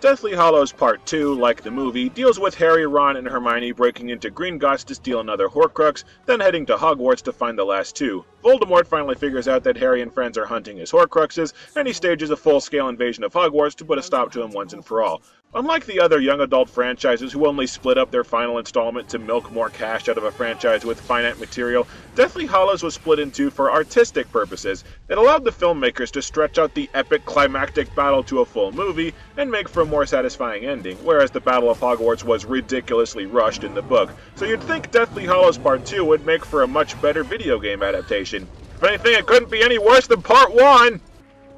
Deathly Hallows Part 2, like the movie, deals with Harry, Ron, and Hermione breaking into Gringotts to steal another Horcrux, then heading to Hogwarts to find the last two. Voldemort finally figures out that Harry and friends are hunting his Horcruxes, and he stages a full-scale invasion of Hogwarts to put a stop to him once and for all. Unlike the other young adult franchises who only split up their final installment to milk more cash out of a franchise with finite material, Deathly Hallows was split in two for artistic purposes. It allowed the filmmakers to stretch out the epic climactic battle to a full movie and make for a more satisfying ending, whereas the Battle of Hogwarts was ridiculously rushed in the book. So you'd think Deathly Hallows Part 2 would make for a much better video game adaptation. If anything, it couldn't be any worse than Part 1!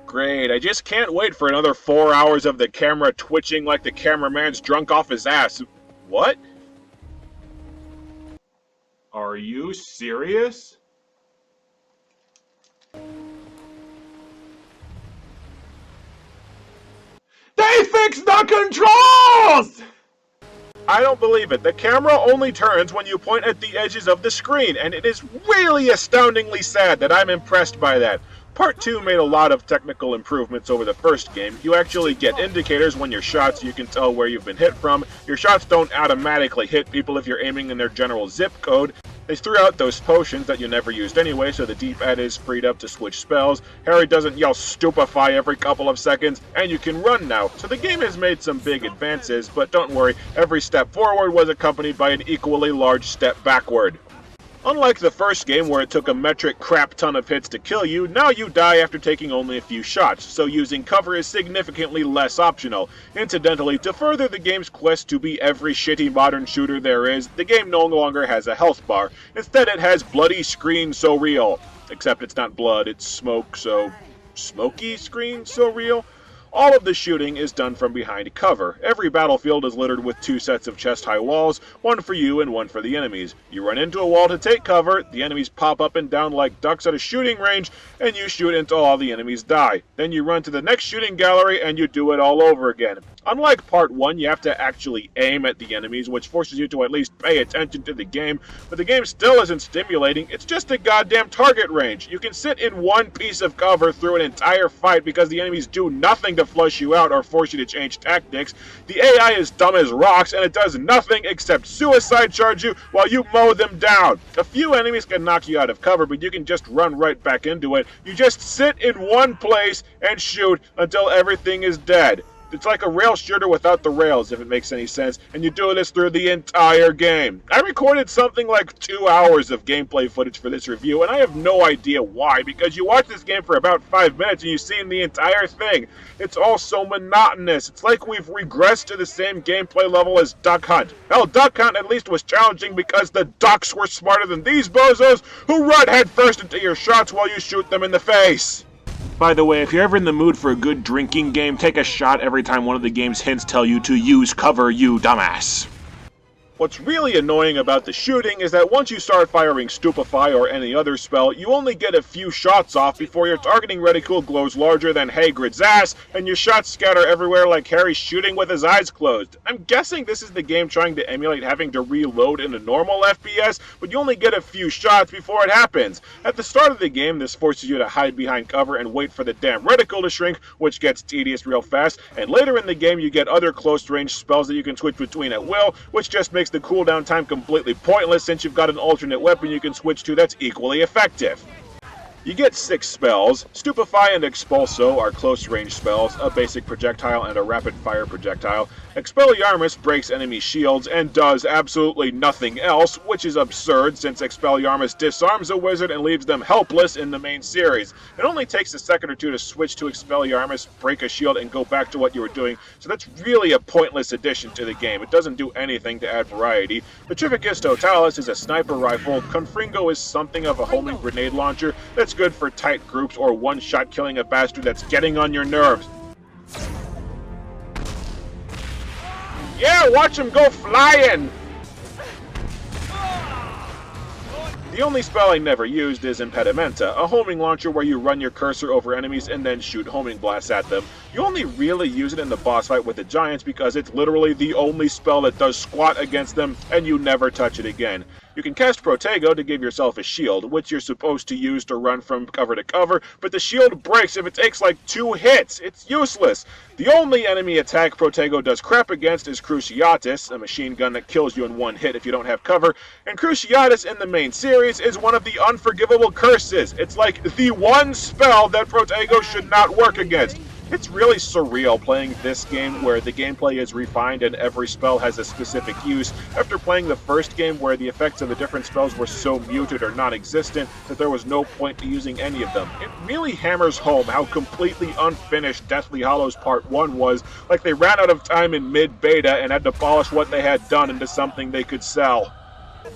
Great, I just can't wait for another 4 hours of the camera twitching like the cameraman's drunk off his ass. What? Are you serious? They fixed the controls! I don't believe it. The camera only turns when you point at the edges of the screen, and it is really astoundingly sad that I'm impressed by that. Part 2 made a lot of technical improvements over the first game. You actually get indicators when your shots, so you can tell where you've been hit from. Your shots don't automatically hit people if you're aiming in their general zip code. They threw out those potions that you never used anyway, so the D-pad is freed up to switch spells. Harry doesn't yell stupefy every couple of seconds, and you can run now. So the game has made some big advances, but don't worry, every step forward was accompanied by an equally large step backward. Unlike the first game where it took a metric crap ton of hits to kill you, now you die after taking only a few shots, so using cover is significantly less optional. Incidentally, to further the game's quest to be every shitty modern shooter there is, the game no longer has a health bar. Instead it has bloody screen so real. Except it's not blood, it's smoke, so smoky screen so real? All of the shooting is done from behind cover. Every battlefield is littered with two sets of chest-high walls, one for you and one for the enemies. You run into a wall to take cover, the enemies pop up and down like ducks at a shooting range, and you shoot until all the enemies die. Then you run to the next shooting gallery and you do it all over again. Unlike Part 1, you have to actually aim at the enemies, which forces you to at least pay attention to the game, but the game still isn't stimulating, it's just a goddamn target range. You can sit in one piece of cover through an entire fight because the enemies do nothing to flush you out or force you to change tactics. The AI is dumb as rocks, and it does nothing except suicide charge you while you mow them down. A few enemies can knock you out of cover, but you can just run right back into it. You just sit in one place and shoot until everything is dead. It's like a rail shooter without the rails, if it makes any sense, and you do this through the entire game. I recorded something like 2 hours of gameplay footage for this review, and I have no idea why, because you watch this game for about 5 minutes and you've seen the entire thing. It's all so monotonous. It's like we've regressed to the same gameplay level as Duck Hunt. Hell, Duck Hunt at least was challenging because the ducks were smarter than these bozos who run headfirst into your shots while you shoot them in the face. By the way, if you're ever in the mood for a good drinking game, take a shot every time one of the game's hints tell you to use cover, you dumbass. What's really annoying about the shooting is that once you start firing Stupefy or any other spell, you only get a few shots off before your targeting reticule glows larger than Hagrid's ass, and your shots scatter everywhere like Harry shooting with his eyes closed. I'm guessing this is the game trying to emulate having to reload in a normal FPS, but you only get a few shots before it happens. At the start of the game, this forces you to hide behind cover and wait for the damn reticule to shrink, which gets tedious real fast, and later in the game you get other close-range spells that you can switch between at will, which just makes the cooldown time completely pointless since you've got an alternate weapon you can switch to that's equally effective. You get 6 spells. Stupefy and Expulso are close-range spells, a basic projectile and a rapid-fire projectile. Expelliarmus breaks enemy shields and does absolutely nothing else, which is absurd since Expelliarmus disarms a wizard and leaves them helpless in the main series. It only takes a second or two to switch to Expelliarmus, break a shield, and go back to what you were doing, so that's really a pointless addition to the game. It doesn't do anything to add variety. Petrificus Totalis is a sniper rifle. Confringo is something of a homing grenade launcher that's good for tight groups or one-shot killing a bastard that's getting on your nerves. Yeah, watch him go flying! The only spell I never used is Impedimenta, a homing launcher where you run your cursor over enemies and then shoot homing blasts at them. You only really use it in the boss fight with the giants because it's literally the only spell that does squat against them and you never touch it again. You can cast Protego to give yourself a shield, which you're supposed to use to run from cover to cover, but the shield breaks if it takes like 2 hits. It's useless. The only enemy attack Protego does crap against is Cruciatus, a machine gun that kills you in 1 hit if you don't have cover, and Cruciatus in the main series is one of the unforgivable curses. It's like the one spell that Protego should not work against. It's really surreal playing this game where the gameplay is refined and every spell has a specific use, after playing the first game where the effects of the different spells were so muted or non-existent that there was no point to using any of them. It really hammers home how completely unfinished Deathly Hallows Part 1 was, like they ran out of time in mid-beta and had to polish what they had done into something they could sell.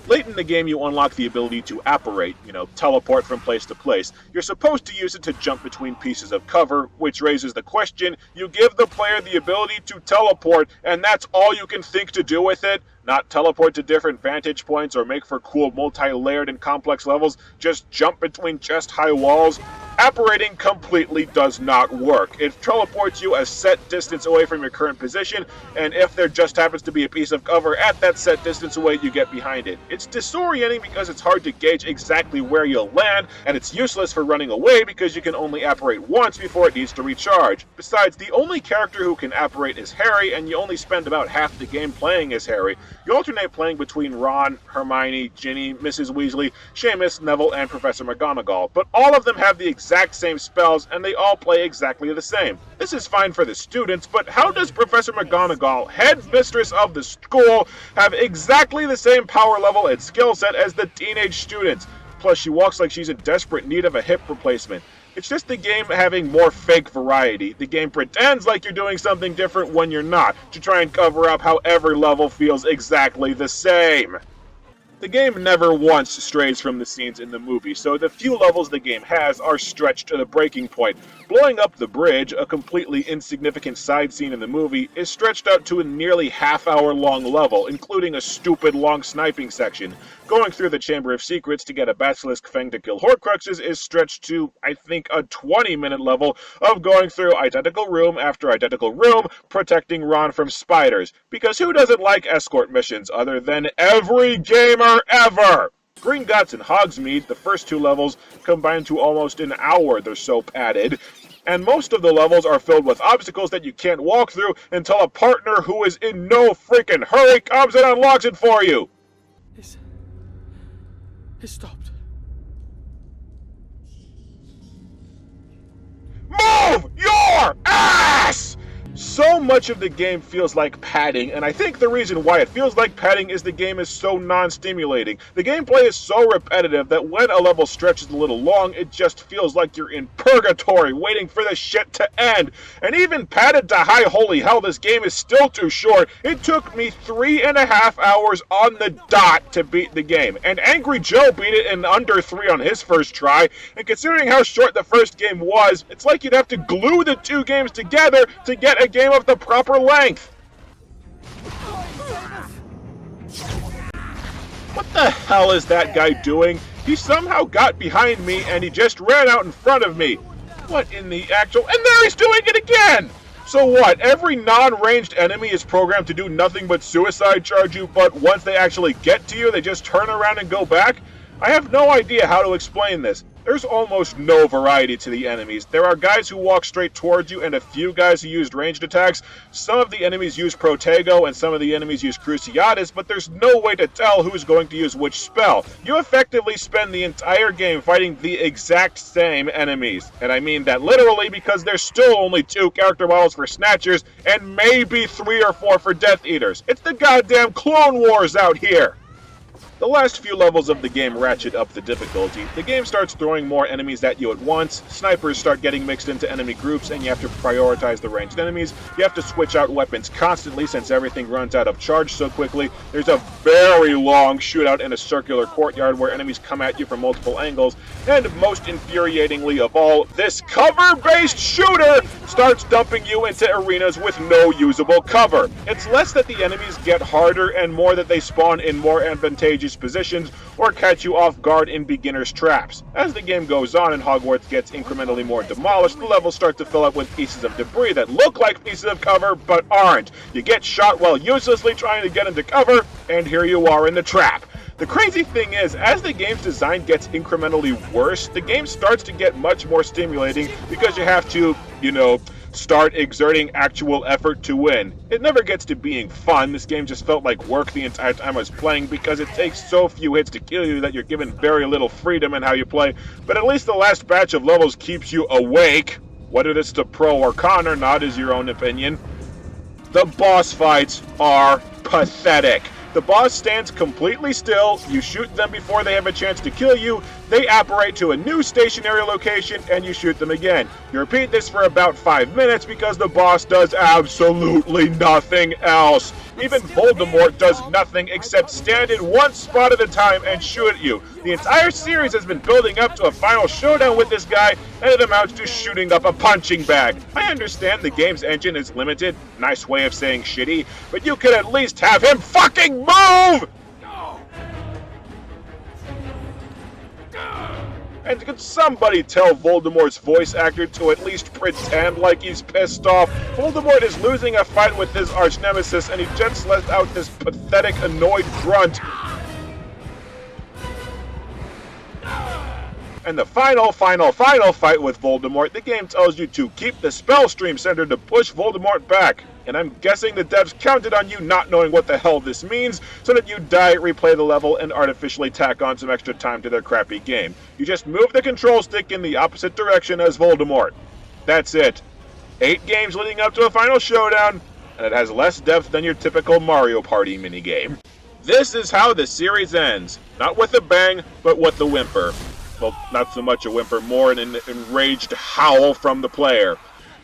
Late in the game, you unlock the ability to apparate, teleport from place to place. You're supposed to use it to jump between pieces of cover, which raises the question, you give the player the ability to teleport, and that's all you can think to do with it? Not teleport to different vantage points or make for cool multi-layered and complex levels, just jump between chest-high walls? Apparating completely does not work. It teleports you a set distance away from your current position, and if there just happens to be a piece of cover at that set distance away, you get behind it. It's disorienting because it's hard to gauge exactly where you'll land, and it's useless for running away because you can only apparate once before it needs to recharge. Besides, the only character who can apparate is Harry, and you only spend about half the game playing as Harry. You alternate playing between Ron, Hermione, Ginny, Mrs. Weasley, Seamus, Neville, and Professor McGonagall, but all of them have the exact same spells, and they all play exactly the same. This is fine for the students, but how does Professor McGonagall, headmistress of the school, have exactly the same power level and skill set as the teenage students? Plus, she walks like she's in desperate need of a hip replacement. It's just the game having more fake variety. The game pretends like you're doing something different when you're not, to try and cover up how every level feels exactly the same. The game never once strays from the scenes in the movie, so the few levels the game has are stretched to the breaking point. Blowing up the bridge, a completely insignificant side scene in the movie, is stretched out to a nearly half-hour-long level, including a stupid long sniping section. Going through the Chamber of Secrets to get a Basilisk Fang to kill Horcruxes is stretched to, I think, a 20-minute level of going through identical room after identical room, protecting Ron from spiders. Because who doesn't like escort missions other than every gamer ever? Gringotts and Hogsmeade, the first 2 levels, combine to almost an hour, they're so padded. And most of the levels are filled with obstacles that you can't walk through until a partner who is in no freaking hurry comes and unlocks it for you. It stopped. Move your ass! So much of the game feels like padding, and I think the reason why it feels like padding is the game is so non-stimulating. The gameplay is so repetitive that when a level stretches a little long, it just feels like you're in purgatory, waiting for the shit to end. And even padded to high holy hell, this game is still too short. It took me 3.5 hours on the dot to beat the game, and Angry Joe beat it in under 3 on his first try, and considering how short the first game was, it's like you'd have to glue the 2 games together to get a game of the proper length. What the hell is that guy doing? He somehow got behind me and he just ran out in front of me. What in the actual... And there he's doing it again! So what, every non-ranged enemy is programmed to do nothing but suicide charge you, but once they actually get to you, they just turn around and go back? I have no idea how to explain this. There's almost no variety to the enemies. There are guys who walk straight towards you and a few guys who used ranged attacks. Some of the enemies use Protego and some of the enemies use Cruciatus, but there's no way to tell who's going to use which spell. You effectively spend the entire game fighting the exact same enemies. And I mean that literally because there's still only 2 character models for Snatchers and maybe 3 or 4 for Death Eaters. It's the goddamn Clone Wars out here! The last few levels of the game ratchet up the difficulty. The game starts throwing more enemies at you at once, snipers start getting mixed into enemy groups, and you have to prioritize the ranged enemies. You have to switch out weapons constantly since everything runs out of charge so quickly. There's a very long shootout in a circular courtyard where enemies come at you from multiple angles, and most infuriatingly of all, this cover-based shooter starts dumping you into arenas with no usable cover. It's less that the enemies get harder and more that they spawn in more advantageous positions or catch you off guard in beginner's traps. As the game goes on and Hogwarts gets incrementally more demolished, the levels start to fill up with pieces of debris that look like pieces of cover but aren't. You get shot while uselessly trying to get into cover, and here you are in the trap. The crazy thing is, as the game's design gets incrementally worse, the game starts to get much more stimulating because you have to, start exerting actual effort to win. It never gets to being fun. This game just felt like work the entire time I was playing because it takes so few hits to kill you that you're given very little freedom in how you play, but at least the last batch of levels keeps you awake. Whether this is a pro or con or not is your own opinion. The boss fights are pathetic. The boss stands completely still, you shoot them before they have a chance to kill you, they apparate to a new stationary location, and you shoot them again. You repeat this for about 5 minutes because the boss does absolutely nothing else. Even Voldemort does nothing except stand in one spot at a time and shoot at you. The entire series has been building up to a final showdown with this guy, and it amounts to shooting up a punching bag. I understand the game's engine is limited, nice way of saying shitty, but you could at least have him fucking move! And could somebody tell Voldemort's voice actor to at least pretend like he's pissed off? Voldemort is losing a fight with his arch-nemesis, and he just lets out this pathetic, annoyed grunt. And the final fight with Voldemort, the game tells you to keep the spell stream center to push Voldemort back. And I'm guessing the devs counted on you not knowing what the hell this means, so that you die, replay the level, and artificially tack on some extra time to their crappy game. You just move the control stick in the opposite direction as Voldemort. That's it. 8 games leading up to a final showdown, and it has less depth than your typical Mario Party minigame. This is how the series ends. Not with a bang, but with a whimper. Well, not so much a whimper, more an enraged howl from the player.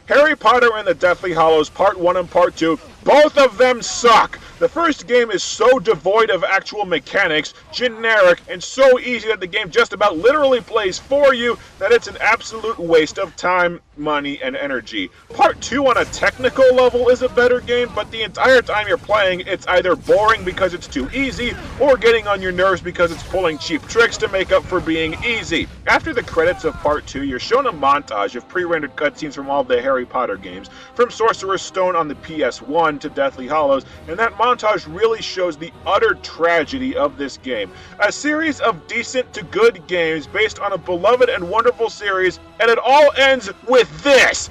Harry Potter and the Deathly Hallows Part 1 and Part 2, both of them suck! The first game is so devoid of actual mechanics, generic, and so easy that the game just about literally plays for you that it's an absolute waste of time, money, and energy. Part 2 on a technical level is a better game, but the entire time you're playing, it's either boring because it's too easy, or getting on your nerves because it's pulling cheap tricks to make up for being easy. After the credits of Part 2, you're shown a montage of pre-rendered cutscenes from all the Harry Potter games, from Sorcerer's Stone on the PS1 to Deathly Hallows, and that montage really shows the utter tragedy of this game. A series of decent to good games based on a beloved and wonderful series, and it all ends with this!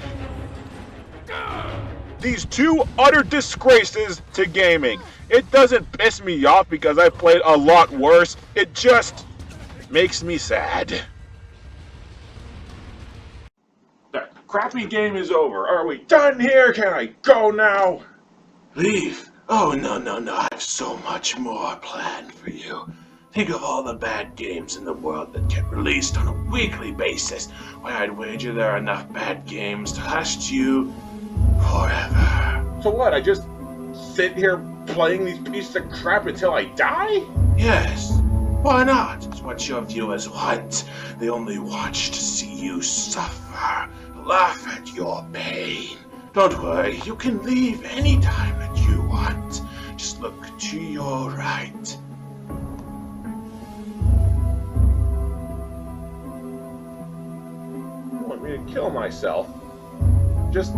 These 2 utter disgraces to gaming. It doesn't piss me off because I've played a lot worse, it just makes me sad. The crappy game is over. Are we done here? Can I go now? Leave? Oh, no, I have so much more planned for you. Think of all the bad games in the world that get released on a weekly basis. Why, I'd wager there are enough bad games to last you forever. So what, I just sit here playing these pieces of crap until I die? Yes. Why not? It's what your viewers want. They only watch to see you suffer, laugh at your pain. Don't worry, you can leave any time that you want. Just look to your right. You want me to kill myself? Just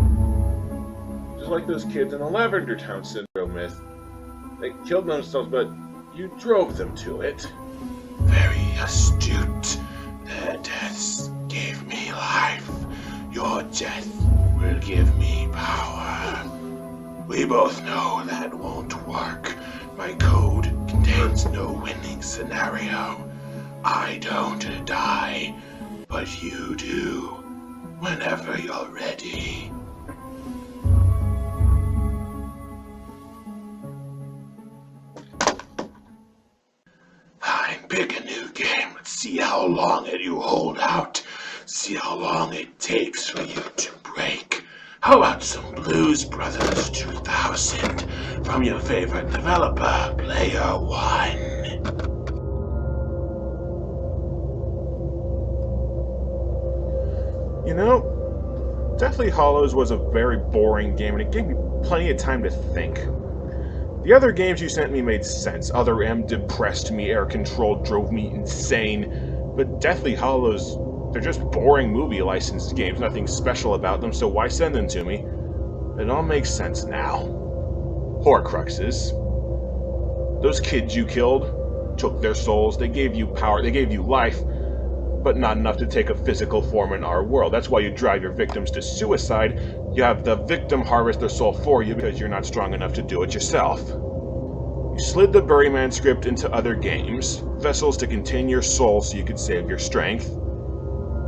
like those kids in the Lavender Town Syndrome myth. They killed themselves, but you drove them to it. Very astute. Their deaths gave me life. Your death will give me power. We both know that won't work. My code contains no winning scenario. I don't die, but you do. Whenever you're ready. Fine, pick a new game. Let's see how long you hold out. See how long it takes for you to break. How about some Blues Brothers 2000 from your favorite developer, Player One? You know, Deathly Hallows was a very boring game, and it gave me plenty of time to think. The other games you sent me made sense. Other M depressed me, Air Control drove me insane, but Deathly Hallows, they're just boring movie licensed games, nothing special about them, so why send them to me? It all makes sense now. Horcruxes. Those kids you killed, took their souls, they gave you power, they gave you life, but not enough to take a physical form in our world. That's why you drive your victims to suicide. You have the victim harvest their soul for you because you're not strong enough to do it yourself. You slid the Buryman script into other games, vessels to contain your soul so you could save your strength.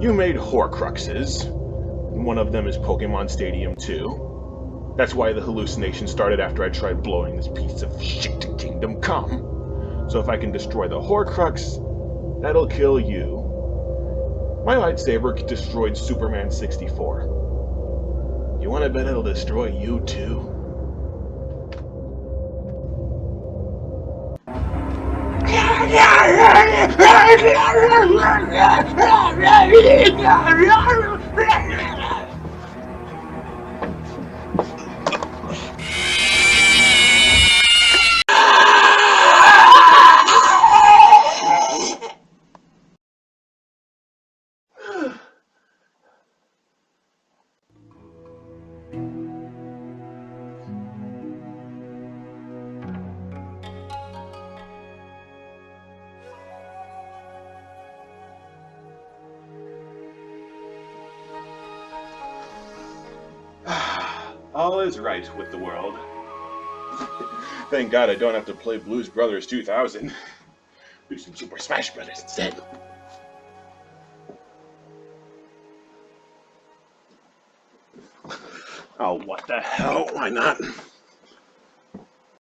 You made Horcruxes. One of them is Pokemon Stadium 2. That's why the hallucination started after I tried blowing this piece of shit to Kingdom Come. So if I can destroy the Horcrux, that'll kill you. My lightsaber destroyed Superman 64. You wanna bet it'll destroy you too? All is right with the world. Thank God I don't have to play Blues Brothers 2000. Do some Super Smash Brothers instead. Oh, what the hell? Why not?